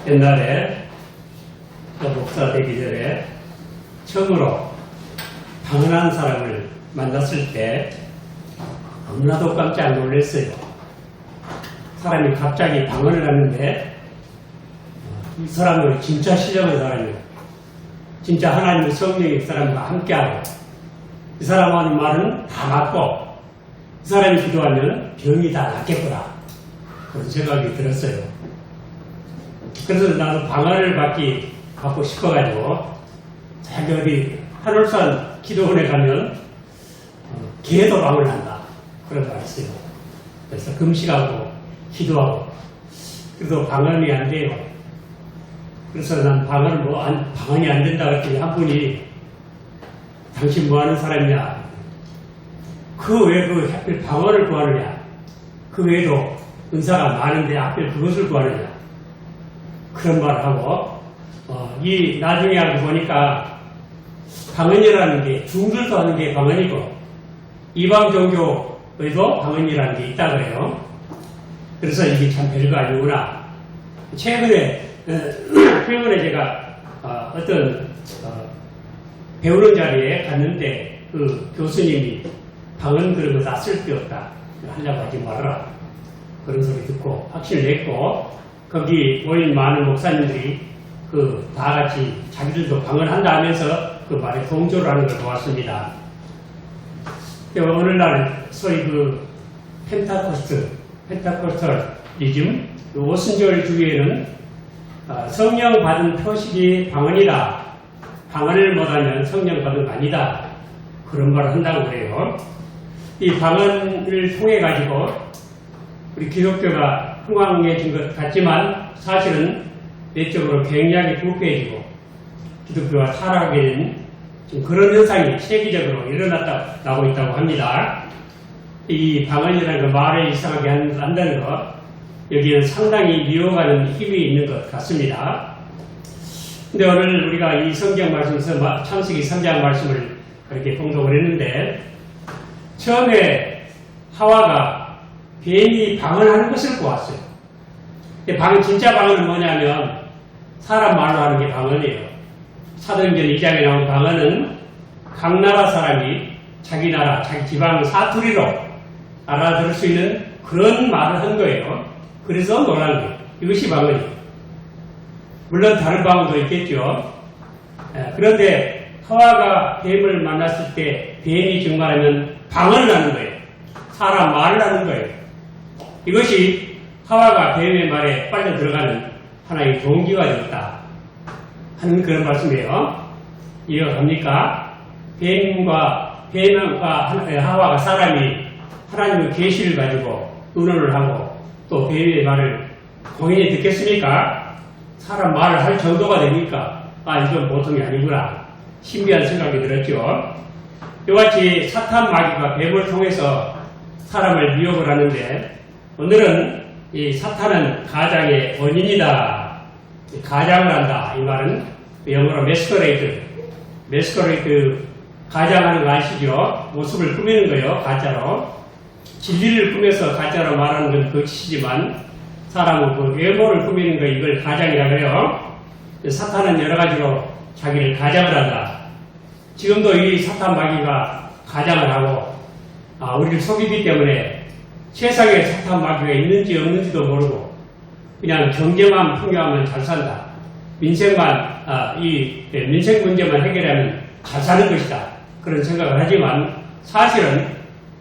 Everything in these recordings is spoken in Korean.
옛날에 목사 되기 전에 처음으로 방언한 사람을 만났을 때 너무나도 깜짝 놀랐어요. 사람이 갑자기 방언을 하는데 이 사람은 진짜 신령한 사람이에요. 진짜 하나님의 성령이 이 사람과 함께하고 이 사람 하는 말은 다 맞고 이 사람이 기도하면 병이 다 낫겠구나 그런 생각이 들었어요. 그래서 나도 방언을 받고 싶어가지고 자기 어디 한올산 기도원에 가면 개도 방언을 한다 그런 거 알았어요. 그래서 금식하고 기도하고 그래도 방언이 안 돼요. 그래서 난 방언이 안 된다 그랬더니 한 분이 당신 뭐 하는 사람이냐? 그 왜 하필 방언을 구하느냐? 그 외에도 은사가 많은데 하필 그것을 구하느냐? 그런 말을 하고 이 나중에 알고 보니까 방언이라는 게 중들도 하는 게 방언이고 이방 종교에도 방언이라는 게 있다 그래요. 그래서 이게 참 별거 아니구나. 최근에 제가 어떤 배우는 자리에 갔는데 그 교수님이 방언 그런 거 다 쓸데없다 하려고 하지 말아라 그런 소리 듣고 확신을 냈고 거기 모인 많은 목사님들이 다 같이 자기들도 방언한다 하면서 그 말에 동조를 하는 걸 보았습니다. 오늘날 소위 펜타코스탈리즘 오순절 주의에는 성령 받은 표식이 방언이다. 방언을 못하면 성령 받은 거 아니다. 그런 말을 한다고 그래요. 이 방언을 통해 가지고 우리 기독교가 흥왕해진 것 같지만 사실은 내적으로 굉장히 부패해지고 기독교가 타락하게 된 그런 현상이 세계적으로 일어나고 있다고 합니다. 이 방언이라는 거 말을 이상하게 한다는 것 여기는 상당히 미워가는 힘이 있는 것 같습니다. 근데 오늘 우리가 이 성경 말씀에서 창세기 3장 말씀을 그렇게 봉독을 했는데 처음에 하와가 뱀이 방언하는 것을 보았어요. 진짜 방언은 뭐냐면 사람 말로 하는 게 방언이에요. 사도행전 2장에 나온 방언은 각 나라 사람이 자기 나라, 자기 지방 사투리로 알아들을 수 있는 그런 말을 한 거예요. 그래서 놀란 거예요. 이것이 방언이에요. 물론 다른 방언도 있겠죠. 그런데 하와가 뱀을 만났을 때 뱀이 증말하면 방언을 하는 거예요. 사람 말을 하는 거예요. 이것이 하와가 뱀의 말에 빨려 들어가는 하나의 동기가 되었다 하는 그런 말씀이에요. 이해가 갑니까? 뱀과 하와가 사람이 하나님의 계시를 가지고 의논을 하고 또 뱀의 말을 공연히 듣겠습니까? 사람 말을 할 정도가 되니까 이건 보통이 아니구나 신비한 생각이 들었죠. 이같이 사탄 마귀가 뱀을 통해서 사람을 미혹을 하는데 오늘은 이 사탄은 가장의 원인이다. 가장을 한다. 이 말은 영어로 메스커레이드 가장하는 거 아시죠? 모습을 꾸미는 거예요. 가짜로. 진리를 꾸며서 가짜로 말하는 건 거짓이지만 사람은 외모를 꾸미는 거 이걸 가장이라 그래요. 사탄은 여러 가지로 자기를 가장을 한다. 지금도 이 사탄 마귀가 가장을 하고 우리를 속이기 때문에 세상에 사탄 마귀가 있는지 없는지도 모르고 그냥 경제만 풍요하면 잘 산다. 민생 문제만 해결하면 잘 사는 것이다. 그런 생각을 하지만 사실은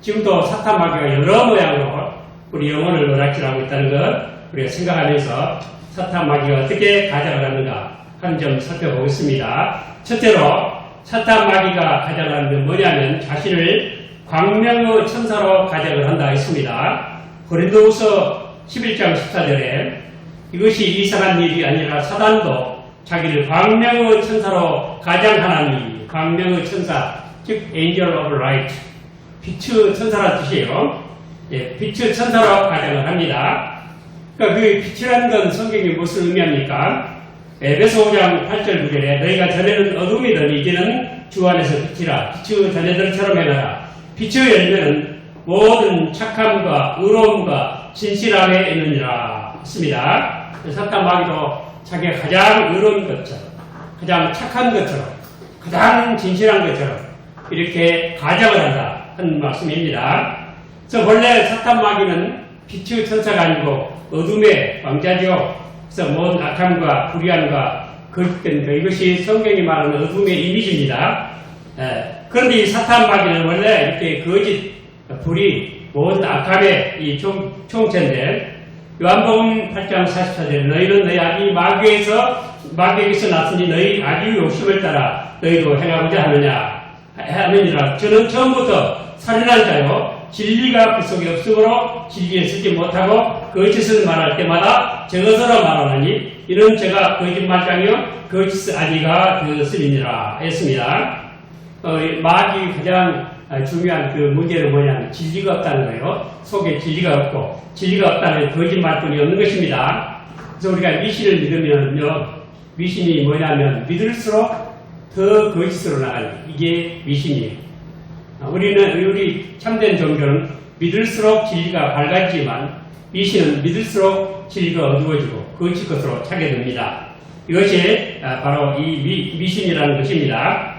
지금도 사탄 마귀가 여러 모양으로 우리 영혼을 노략질하고 있다는 것 우리가 생각하면서 사탄 마귀가 어떻게 가장을 하는가 한 점 살펴보겠습니다. 첫째로 사탄 마귀가 가장을 하는 건 뭐냐면 자신을 광명의 천사로 가장을 한다 했습니다. 고린도후서 11장 14절에 이것이 이상한 일이 아니라 사단도 자기를 광명의 천사로 가장하나니 광명의 천사 즉 Angel of Light 빛의 천사라는 뜻이에요. 빛의 천사로 가장을 합니다. 그러니까 그 빛이라는 건 성경이 무엇을 의미합니까? 에베소 5장 8절 9절에 너희가 전에는 어둠이더니 이제는 주 안에서 빛이라 빛의 자녀들처럼 행하라. 빛의 열매는 모든 착함과 의로움과 진실함에 있느니라 했습니다. 사탄 마귀도 자기가 가장 의로운 것처럼, 가장 착한 것처럼, 가장 진실한 것처럼 이렇게 가정을 한다 하는 말씀입니다. 그래서 본래 사탄 마귀는 빛의 천사가 아니고 어둠의 왕자죠. 그래서 모든 악함과 불의함과 거짓된 것, 이것이 성경이 말하는 어둠의 이미지입니다. 그런데 이 사탄 마귀는 원래 이렇게 거짓, 불의, 모든 악함의 이 총체인데, 요한복음 8장 44절, 너희는 너희 아비 마귀에게서 났으니 너희 아비 욕심을 따라 너희도 행하고자 하느니라. 저는 처음부터 살인한 자요, 진리가 그 속에 없으므로 진리에 서지 못하고 거짓을 말할 때마다 저것으로 말하느니 이는 제가 거짓말장이요 거짓 아니가 되었음이니라 했습니다. 마귀 가장 중요한 그 문제는 뭐냐면 진리가 없다는 거예요. 속에 진리가 없고, 진리가 없다면 거짓말뿐이 없는 것입니다. 그래서 우리가 미신을 믿으면요, 미신이 뭐냐면 믿을수록 더 거짓으로 나가는, 이게 미신이에요. 우리 참된 종교는 믿을수록 진리가 밝아지지만 미신은 믿을수록 진리가 어두워지고 거짓 것으로 차게 됩니다. 이것이 바로 이 미신이라는 것입니다.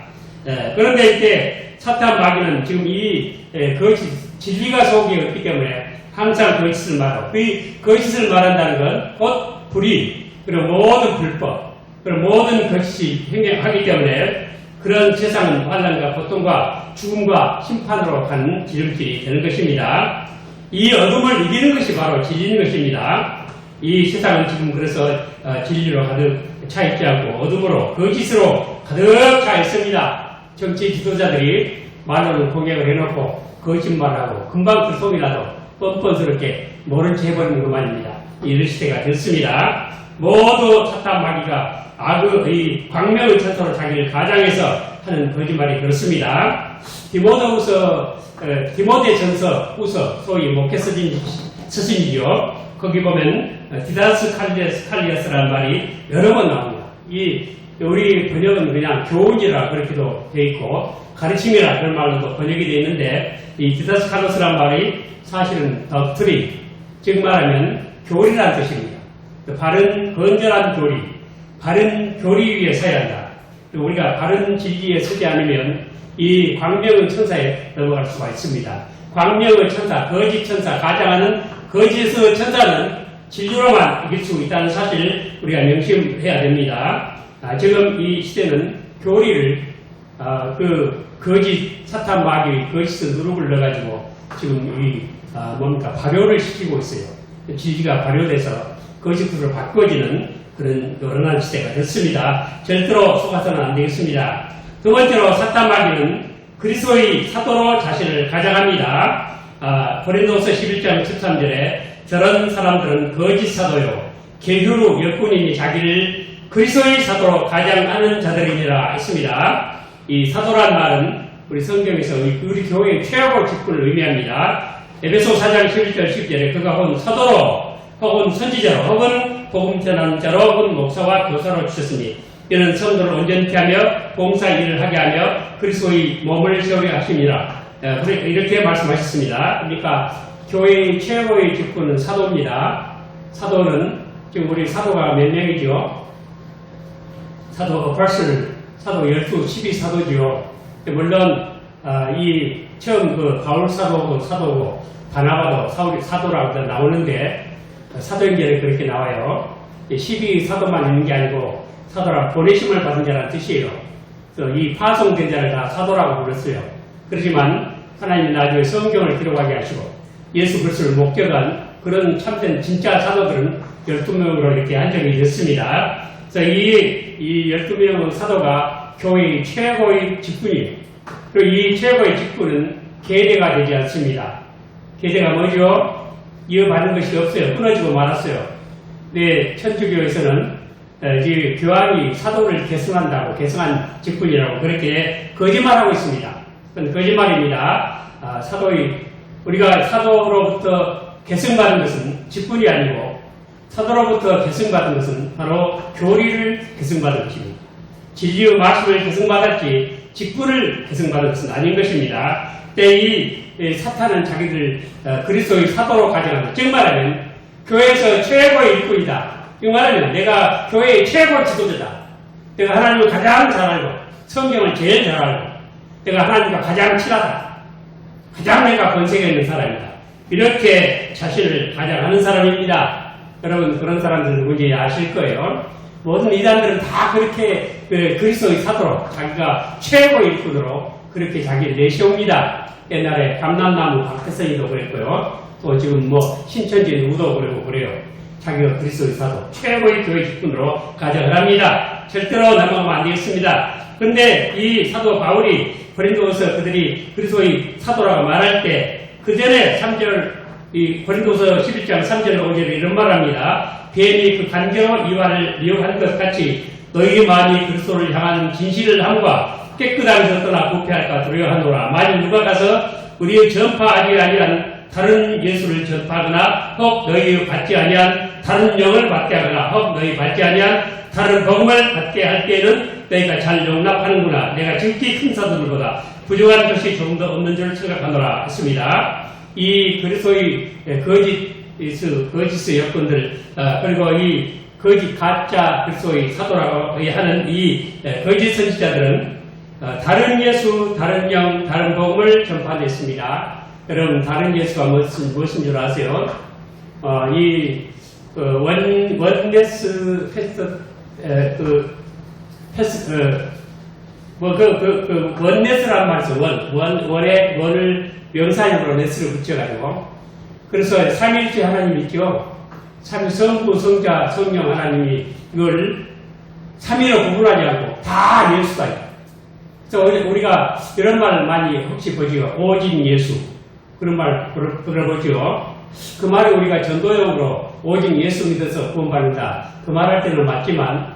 그런데 이때 사탄 마귀는 지금 이 거짓, 진리가 속에 없기 때문에 항상 거짓을 말하고, 그 거짓을 말한다는 건 곧 불의, 그리고 모든 불법, 그리고 모든 거짓이 행하기 때문에 그런 세상은 환난과 고통과 죽음과 심판으로 가는 지름길이 되는 것입니다. 이 어둠을 이기는 것이 바로 진리인 것입니다. 이 세상은 지금 그래서 진리로 가득 차 있지 않고 어둠으로, 거짓으로 가득 차 있습니다. 정치 지도자들이 말로는 공약을 해놓고 거짓말하고 금방 그 속이라도 뻔뻔스럽게 모른 채 해버리는 것만입니다. 이런 시대가 됐습니다. 모두 사탄 마귀가 악의 광명의 천사로 자기를 가장해서 하는 거짓말이 그렇습니다. 디모데전서 후서, 소위 목회 서신이죠. 거기 보면 디다스 칼리아스라는 말이 여러 번 나옵니다. 우리 번역은 그냥 교훈이라 그렇게도 되어 있고 가르침이라 그런 말로도 번역이 되어 있는데, 이 디다스 칼리아스라는 말이 사실은 덕트리, 즉 말하면 교리라는 뜻입니다. 바른 건전한 교리, 바른 교리 위에 서야 한다. 우리가 바른 진리에 서지 않으면 이 광명의 천사에 넘어갈 수가 있습니다. 광명의 천사, 거짓 천사, 가장하는 거짓의 천사는 진리로만 이길 수 있다는 사실 우리가 명심해야 됩니다. 지금 이 시대는 교리를 그 거짓 사탄 마귀의 거짓의 누룩을 넣어가지고 지금 발효를 시키고 있어요. 진리가 발효돼서 거짓으로 바꿔지는 그런 요란한 시대가 됐습니다. 절대로 속아서는 안 되겠습니다. 두 번째로 사탄 마귀는 그리스도의 사도로 자신을 가장합니다. 고린도서 11장 13절에 저런 사람들은 거짓 사도요 계교로 역군이니 자기를 그리스도의 사도로 가장하는 자들이니라 했습니다. 이 사도란 말은 우리 성경에서 우리 교회의 최고 직분을 의미합니다. 에베소 4장 11절 10절에 그가 혹은 사도로 혹은 선지자로 혹은 복음 전하는 자로 혹은 목사와 교사로 주셨으니 이는 성도를 온전케 하며 봉사 일을 하게 하며 그리스도의 몸을 세우게 하십니다. 이렇게 말씀하셨습니다. 그러니까 교회의 최고의 직분은 사도입니다. 사도는 지금 우리 사도가 몇 명이죠? 사도 어펄슬, 사도 12, 12사도죠. 물론 이 처음 그 바울 사도고 바나바도 사도라고 나오는데 사도행전에 그렇게 나와요. 12사도만 있는 게 아니고 사도라 보내심을 받은 자라는 뜻이에요. 그래서 이 파송된 자를 다 사도라고 불렀어요. 그렇지만 하나님이 나중에 성경을 기록하게 하시고 예수 그리스도를 목격한 그런 참된 진짜 사도들은 12명으로 이렇게 한정이 됐습니다. 그래서 이 12명의 사도가 교회의 최고의 직분이에요. 그리고 이 최고의 직분은 계대가 되지 않습니다. 계대가 뭐죠? 이어받는 것이 없어요. 끊어지고 말았어요. 근데 천주교에서는 이제 교황이 사도를 계승한다고, 계승한 직분이라고 그렇게 거짓말하고 있습니다. 그건 거짓말입니다. 우리가 사도로부터 계승받은 것은 직분이 아니고 사도로부터 계승받은 것은 바로 교리를 계승받은 것입니다. 진리의 말씀을 계승받았지 직분을 계승받은 것은 아닌 것입니다. 이 사탄은 자기들 그리스도의 사도로 가정한다. 즉 말하면 교회에서 최고의 일꾼이다. 이 말하면 내가 교회의 최고 지도자다. 내가 하나님을 가장 잘 알고 성경을 제일 잘 알고 내가 하나님과 가장 친하다. 가장 내가 권세가 있는 사람이다. 이렇게 자신을 가장하는 사람입니다. 여러분 그런 사람들 누군지 아실 거예요. 모든 이단들은 다 그렇게 그리스도의 사도로 자기가 최고의 일꾼으로 그렇게 자기를 내세웁니다. 옛날에 감람나무 박태성이도 그랬고요. 또 지금 뭐 신천지 누구도 그러고 그래요. 자기가 그리스도의 사도, 최고의 교회 직분으로 가정을 합니다. 절대로 넘어가면 안 되겠습니다. 근데 이 사도 바울이 고린도서 그들이 그리스도의 사도라고 말할 때 그 전에 3절, 이 고린도서 11장 3절 5절에 이런 말합니다. 뱀이 그 간겨 이와를 미혹한 것 같이 너희 마음이 그리스도를 향하는 진실을 함과 깨끗함에서 떠나 부패할까 두려워하노라. 만일 누가 가서 우리의 전파하지 아니한 다른 예수를 전파하거나 혹 너희 받지 아니한 다른 영을 받게 하거나 혹 너희 받지 아니한 다른 복음을 받게 할 때에는 너희가 잘 용납하는구나. 내가 지극히 큰 사도들보다 부족한 것이 조금 더 없는 줄 생각하노라 했습니다. 이 그리스도의 거짓의 여건들 그리고 이 거짓 가짜 그리스도의 사도라고 하는 이 거짓 선지자들은 다른 예수, 다른 영, 다른 복음을 전파했습니다. 여러분 다른 예수가 무엇인 줄 아세요? 원네스 원네스란 말씀, 원을 명사형으로 네스를 붙여가지고, 그래서 삼위일체 하나님 있죠? 성부, 성자, 성령 하나님이 이걸 삼위로 구분하지 않고 다 예수가 있다. 그래서 우리가 이런 말 많이 혹시 보지요? 오직 예수. 그런 말 들어보죠? 그 말이 우리가 전도용으로 오직 예수 믿어서 구원받는다. 그 말할 때는 맞지만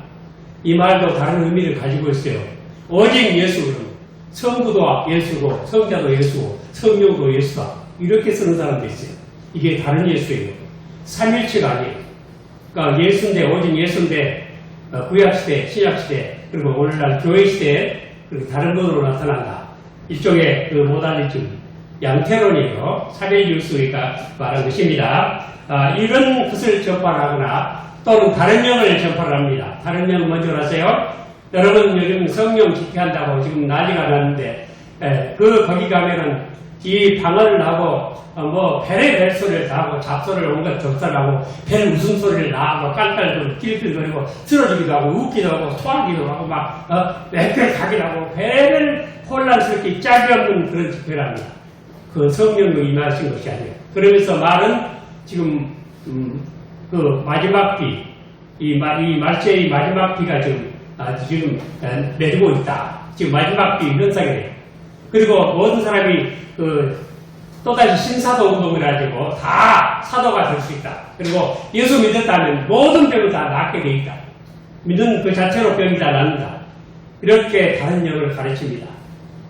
이 말도 다른 의미를 가지고 있어요. 오직 예수. 성부도 예수고 성자도 예수고 성령도 예수다. 이렇게 쓰는 사람도 있어요. 이게 다른 예수예요. 삼일체가 아니에요. 그러니까 예수인데 오직 예수인데 구약시대, 신약시대 그리고 오늘날 교회시대에 다른 분으로 나타난다. 일종의 그 모달리즘, 양태론이에요. 사별율수가 말한 것입니다. 이런 것을 전파하거나 또는 다른 영을 전파합니다. 다른 영은 뭔지 아세요? 여러분 요즘 성령 집회한다고 지금 난리가 났는데 거기 가면은 이 방언을 하고 벨의 소리를 다 하고 잡소리를 온갖 적설하고 벨 웃음소리를 나하고 깔깔거리고 낄낄거리고 쓰러지기도 하고 웃기도 하고 토하기도 하고 매끌가기도 하고 벨을 혼란스럽게 짝이 없는 그런 집회랍니다. 그 성령도 임하신 것이 아니에요. 그러면서 말은 지금 그 마지막 비, 이 말세의 마지막 비가 지금 내리고 있다. 지금 마지막 비 현상이 돼요. 그리고 모든 사람이 또다시 신사도 운동을 가지고 다 사도가 될 수 있다. 그리고 예수 믿었다면 모든 병을 다 낫게 돼 있다. 믿는 그 자체로 병이 다 낫는다. 이렇게 다른 영을 가르칩니다.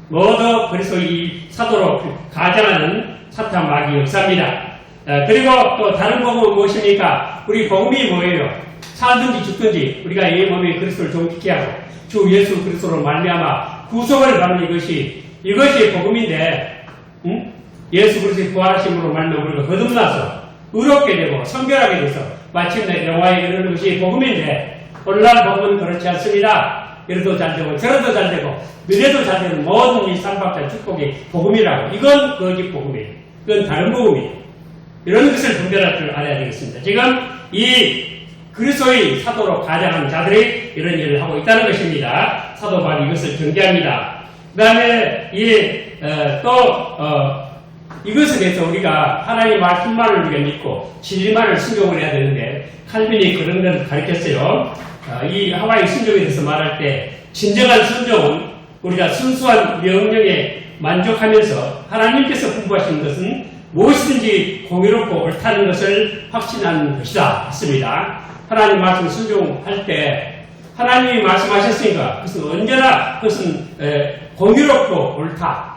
모두 그래서 이 사도로 가장하는 사탄 마귀 역사입니다. 그리고 또 다른 복음은 무엇입니까? 우리 복음이 뭐예요? 살든지 죽든지 우리가 이 몸에 그리스도를 존귀케 하고 주 예수 그리스도로 말미암아 구속을 받는 이것이 복음인데, 예수 그리스도의 부활하심으로 말미암아 우리가 거듭나서 의롭게 되고 성결하게 돼서 마침내 영화에 이르는 것이 복음인데, 오늘날 복음은 그렇지 않습니다. 이래도 잘 되고 저래도 잘 되고 미래도 잘 되는 모든 이 삼박자 축복이 복음이라고. 이건 거짓 복음이에요. 이건 다른 복음이에요. 이런 것을 분별할 줄 알아야 되겠습니다. 지금 이 그리스도의 사도로 가장한 자들이 이런 일을 하고 있다는 것입니다. 사도 바울이 이것을 경계합니다. 그 다음에 이것에 대해서 우리가 하나님의 말씀만을 우리가 믿고 진리만을 순종을 해야 되는데, 칼빈이 그런 걸 가르쳤어요. 이 하와이 순종에 대해서 말할 때 진정한 순종은 우리가 순수한 명령에 만족하면서 하나님께서 분부하신 것은 무엇이든지 공의롭고 옳다는 것을 확신하는 것이다 했습니다. 하나님 말씀 순종할 때 하나님이 말씀하셨으니까 그것은 언제나 그것은 공의롭고 옳다.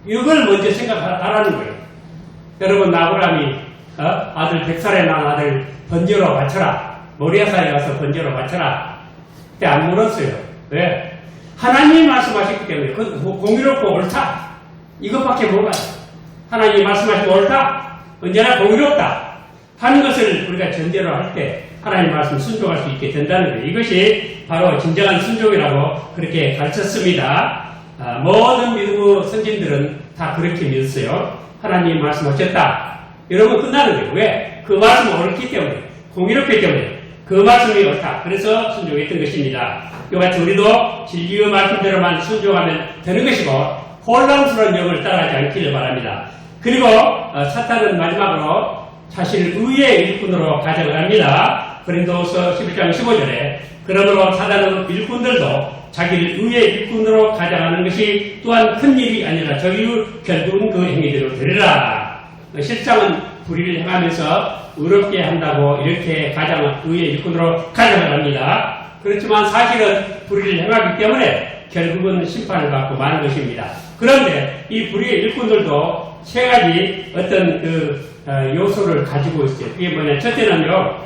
이걸 먼저 생각하라는 거예요. 여러분 아브라함이 아들 100살에 난 아들 번제로 바쳐라. 모리아산에 가서 번제로 바쳐라. 그때 안 물었어요. 왜? 하나님이 말씀하셨기 때문에 공의롭고 옳다. 이것밖에 몰라요. 하나님이 말씀하시고 옳다. 언제나 공의롭다. 하는 것을 우리가 전제로 할 때 하나님 말씀 순종할 수 있게 된다는 거예요. 이것이 바로 진정한 순종이라고 그렇게 가르쳤습니다. 모든 믿음의 선진들은 다 그렇게 믿었어요. 하나님 말씀하셨다. 이러면 끝나는 거예요. 왜? 그 말씀은 옳기 때문에, 공의롭기 때문에 그 말씀이 옳다. 그래서 순종했던 것입니다. 이와 같이 우리도 진리의 말씀대로만 순종하면 되는 것이고 혼란스러운 영을 따라하지 않기를 바랍니다. 그리고 사탄은 마지막으로 자신을 의의 일꾼으로 가정을 합니다. 고린도서 11장 15절에 그러므로 사단의 일꾼들도 자기를 의의 일꾼으로 가정하는 것이 또한 큰 일이 아니라 저희의 결국은 그 행위대로 되리라. 실상은 불의를 행하면서 의롭게 한다고 이렇게 의의 일꾼으로 가정을 합니다. 그렇지만 사실은 불의를 행하기 때문에 결국은 심판을 받고 마는 것입니다. 그런데 이 불의의 일꾼들도 세 가지 어떤 요소를 가지고 있어요. 그게 뭐냐? 첫째는요,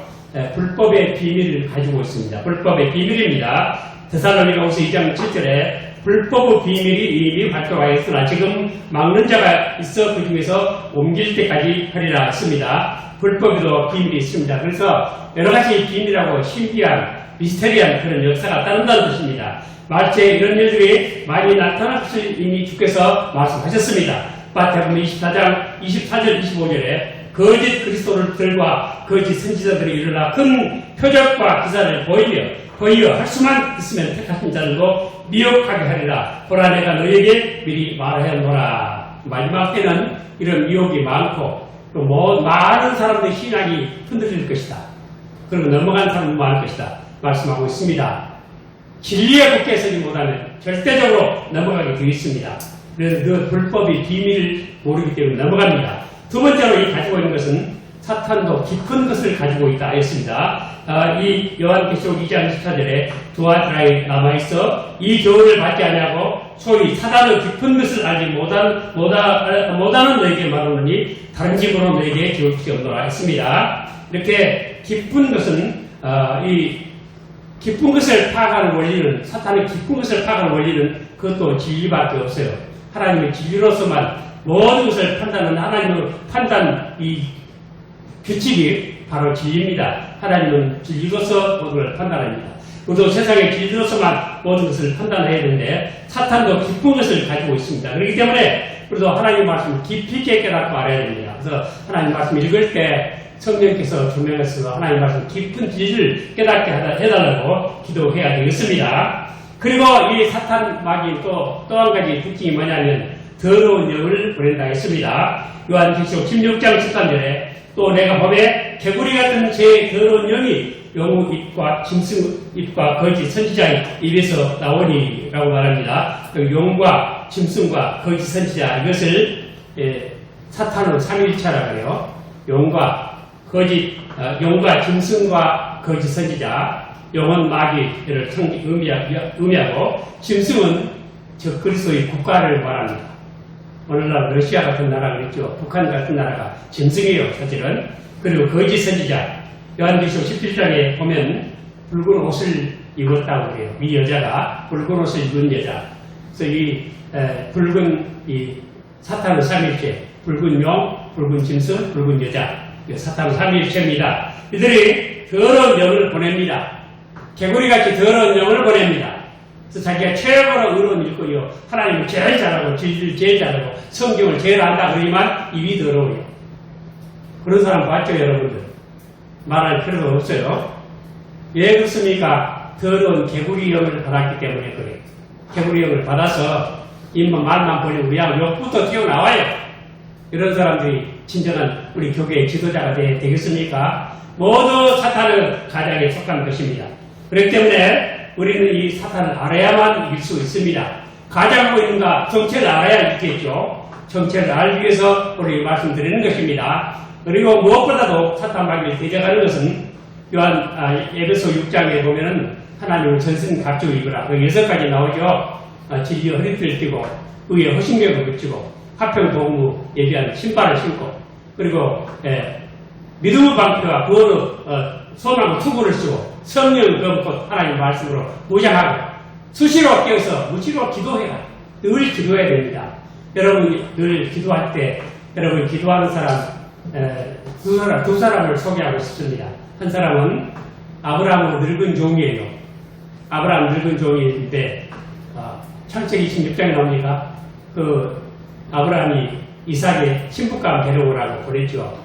불법의 비밀을 가지고 있습니다. 불법의 비밀입니다. 데살로니가후서 2장 7절에 불법의 비밀이 이미 발표하였으나 지금 막는 자가 있어 그 중에서 옮길 때까지 하리라 했습니다. 불법에도 비밀이 있습니다. 그래서 여러 가지 비밀하고 신비한 미스테리한 그런 역사가 따른다는 뜻입니다. 말체 이런 일들이 많이 나타날 것을 이미 주께서 말씀하셨습니다. 마태복음 24장 24절 25절에 거짓 그리스도들과 거짓 선지자들이 일어나 큰 표적과 기사를 보이어 할 수만 있으면 택하신 자들도 미혹하게 하리라. 보라 내가 너에게 미리 말하였노라. 마지막 때는 이런 미혹이 많고 또 많은 사람들의 신앙이 흔들릴 것이다. 그리고 넘어간 사람도 많을 것이다. 말씀하고 있습니다. 진리에 굳게 서지 못하면 절대적으로 넘어가게 되어 있습니다. 그래서 그 불법의 비밀을 모르기 때문에 넘어갑니다. 두 번째로 이 가지고 있는 것은 사탄도 깊은 것을 가지고 있다 했습니다. 이 요한계시록 2장 14절에 두아드라에 남아있어 이 교훈을 받지 아니하고 소위 사단의 깊은 것을 알지 못하는 너에게 말하노니 다른 집으로 너에게 지울 것이 없노라 했습니다. 이렇게 깊은 것은 이 깊은 것을 파악하는 원리는 사탄의 깊은 것을 파악하는 원리는 그것도 진리밖에 없어요. 하나님의 진리로서만 모든 것을 판단하는 하나님의 판단 이 규칙이 바로 진리입니다. 하나님은 진리로서 모든 걸 판단합니다. 우리도 세상의 진리로서만 모든 것을 판단해야 되는데 사탄도 깊은 것을 가지고 있습니다. 그렇기 때문에 우리도 하나님 말씀을 깊이 있게 깨닫고 알아야 됩니다. 그래서 하나님 말씀 읽을 때 성령께서 조명해서 하나님 말씀 깊은 진리를 깨닫게 해달라고 기도해야 되겠습니다. 그리고 이 사탄 마귀 또 한 가지 특징이 뭐냐면 더러운 영을 보낸다 했습니다. 요한계시록 16장 13절에 또 내가 범에 개구리 같은 제 더러운 영이 영우 입과 짐승 입과 거짓 선지자의 입에서 나오니라고 말합니다. 용과 짐승과 거짓 선지자 이것을 사탄으로 삼위일체라고 해요. 용과 짐승과 거짓 선지자, 용은 마귀를 의미하고 짐승은 저 그리스도의 국가를 말합니다. 오늘날 러시아 같은 나라 그랬죠. 북한 같은 나라가 짐승이에요, 사실은. 그리고 거짓 선지자. 요한계시록 17장에 보면 붉은 옷을 입었다고 그래요. 이 여자가 붉은 옷을 입은 여자. 그래서 이 붉은 이 사탄의 삼위일체, 붉은 용, 붉은 짐승, 붉은 여자. 사탄의 삼위일체입니다. 이들이 더러운 영을 보냅니다. 개구리같이 더러운 영을 보냅니다. 그래서 자기가 최고로 의로운 일거리요. 하나님을 제일 잘하고 진리를 제일 잘하고 성경을 제일 안다 그러지만 입이 더러워요. 그런 사람 봤죠, 여러분들? 말할 필요도 없어요. 왜 그렇습니까? 더러운 개구리 영을 받았기 때문에 그래요. 개구리 영을 받아서 입만 말만 버리고 그냥 욕부터 튀어나와요. 이런 사람들이 진정한 우리 교계의 지도자가 되겠습니까? 모두 사탄의 가장에 속한 것입니다. 그렇기 때문에 우리는 이 사탄을 알아야만 이길 수 있습니다. 가장 보이는가 정체를 알아야 있겠죠. 정체를 알기 위해서 우리 말씀드리는 것입니다. 그리고 무엇보다도 사탄 마귀를 대적하는 것은 에베소 6장에 보면은 하나님을 전신 각종 입으라. 그 6가지 나오죠. 진리의 허리띠를 띠고 의의 허신경을 붙이고 화평 동무 예비한 신발을 신고 그리고 믿음의 방패와 구원의 소망의 투구를 쓰고 성령을 검고 하나님 말씀으로 무장하고 수시로 깨어서 무시로 기도해라. 늘 기도해야 됩니다. 여러분이 늘 기도할 때 여러분이 기도하는 사람 두 사람을 소개하고 싶습니다. 한 사람은 아브라함은 늙은 종이에요. 아브라함 늙은 종이인데 창세기 26장에 나옵니까? 그 아브라함이 이삭의 신부감 데려오라고 그랬죠.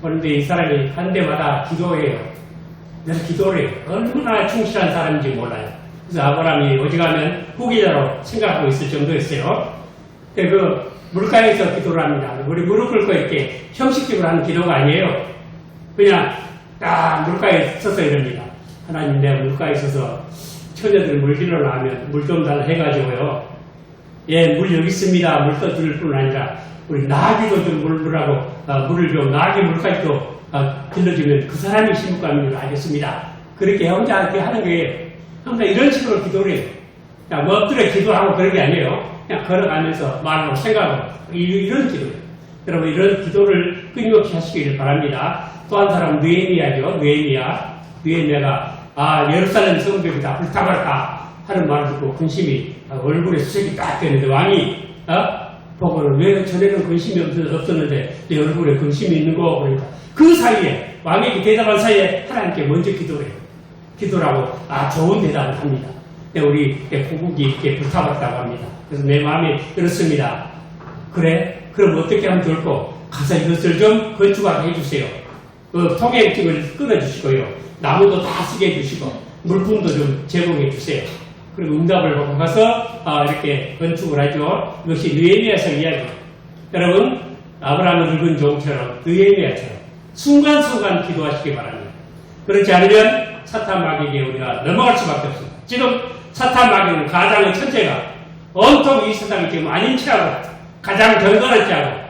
그런데 이 사람이 한 대마다 기도해요. 그래서 기도를 해요. 얼마나 충실한 사람인지 몰라요. 그래서 아브라함이 어지간하면 후계자로 생각하고 있을 정도였어요. 그 물가에서 기도를 합니다. 우리 무릎 꿇고 이렇게 형식적으로 하는 기도가 아니에요. 그냥 딱 물가에 서서 이럽니다. 하나님, 내가 물가에 서서 처녀들 물 길러 나면 물 좀 달라 해가지고요. 예, 물 여기 있습니다. 물 떠줄 뿐 아니라 우리 나귀도 좀 물으라고 물을 좀 나귀 물까지도 길러주면 그 사람이 신부감인 줄 알겠습니다. 그렇게 혼자 이렇게 하는 게 항상 이런 식으로 기도를 해요. 그냥 뭐 엎드려 기도하고 그런 게 아니에요. 그냥 걸어가면서 말하고 생각하고 이런 기도예요. 여러분 이런 기도를 끊임없이 하시기를 바랍니다. 또 한 사람 느헤미야죠. 느헤미야가 예루살렘 성벽이 다 불타버렸다 하는 말을 듣고 근심이 얼굴에 수색이 딱 되는데 왕이 보고는 왜 전에는 근심이 없었는데 내 얼굴에 근심이 있는 거 그러니까 그 사이에 왕에게 대답한 사이에 하나님께 먼저 기도를 해요. 기도라고 좋은 대답을 합니다. 우리 고국이 이렇게 불타버렸다고 합니다. 그래서 내 마음이 그렇습니다. 그래? 그럼 어떻게 하면 좋을까? 가서 이것을 좀 건축하게 해주세요. 통행증을 끊어주시고요. 나무도 다 쓰게 해주시고 물품도 좀 제공해 주세요. 그리고 응답을 받고 가서 이렇게 건축을 하죠. 이것이 느헤미야서 이야기. 여러분 아브라함의 늙은 종처럼 느헤미야처럼 순간순간 기도하시기 바랍니다. 그렇지 않으면 사탄 마귀에게 우리가 넘어갈 수밖에 없습니다. 지금 사탄 마귀는 가장의 천재가 온통 이 세상이 지금 아닌 체하고 가장 경건한 체하고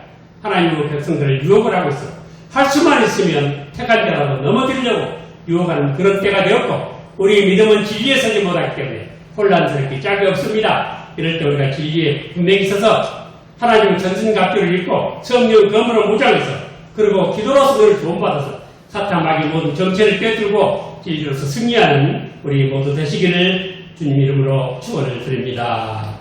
하나님의 백성들을 유혹을 하고 있어. 할 수만 있으면 택한 자라도 넘어뜨리려고 유혹하는 그런 때가 되었고 우리 믿음은 진리에 서지 못하기 때문에 혼란스럽게 짝이 없습니다. 이럴 때 우리가 진리에 분명히 서서 하나님의 전신갑주를 입고 성령 검으로 무장해서 그리고 기도로서 그를 도움받아서 사탄 마귀 모든 정체를 꿰뚫고 진리로서 승리하는 우리 모두 되시기를 주님 이름으로 축원을 드립니다.